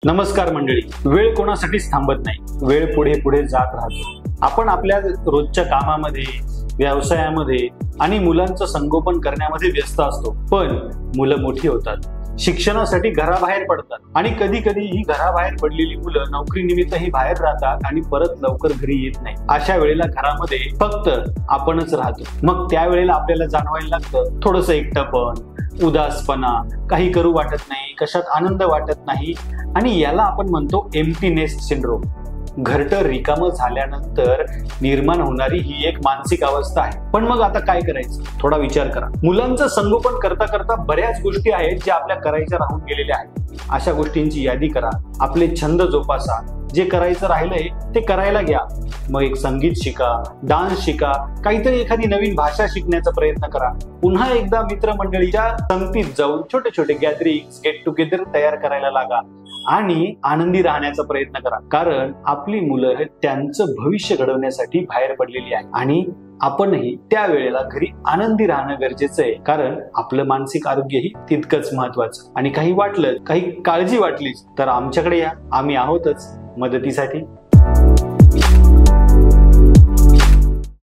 नमस्कार मंडळी. वेळ कोणासाठीच थांबत नाही. वेळ पुढे पुढे जात राहतो. आपण आपल्या रोजच्या कामामध्ये, व्यवसायामध्ये आणि मुलांचं संगोपन करण्यामध्ये व्यस्त असतो. पण मुलं मोठी होतात, शिक्षणासाठी घराबाहेर पडतात आणि कधी कधी ही घराबाहेर पडलेली मुलं नोकरीनिमित्तही बाहेर राहतात आणि परत लवकर घरी येत नाही. अशा वेळेला घरामध्ये फक्त आपणच राहतो. मग त्यावेळेला आपल्याला जाणवायला लागतं थोडंसं एकटंपण, उदासपणा, काही करू वाटत नाही, कशात आनंद वाटत नाही आणि याला आपण म्हणतो एम्प्टी नेस्ट सिंड्रोम. घरटं रिकामं झाल्यानंतर निर्माण होणारी ही एक मानसिक अवस्था आहे. पण मग आता काय करायचं? थोडा विचार करा. मुलांचं संगोपन करता करता बऱ्याच गोष्टी आहेत ज्या आपल्या करायच्या राहून गेलेल्या आहेत. अशा गोष्टींची यादी करा. आपले छंद जोपासा. जे करायचं राहिलंय ते करायला घ्या. मग एक संगीत शिका, डान्स शिका, काहीतरी एखादी नवीन भाषा शिकण्याचा प्रयत्न करा. पुन्हा एकदा मित्रमंडळीच्या संगतीत जाऊन छोटे छोटे गॅदरिंग, गेट टुगेदर तयार करायला लागा आणि आनंदी राहण्याचा प्रयत्न करा. कारण आपली मुलं हे त्यांचं भविष्य घडवण्यासाठी बाहेर पडलेली आहे आणि आपणही त्यावेळेला घरी आनंदी राहणं गरजेचं आहे. कारण आपलं मानसिक आरोग्यही तितकंच महत्वाचं. आणि काही वाटलं, काही काळजी वाटलीच तर आमच्याकडे या. आम्ही आहोतच मदतीसाठी.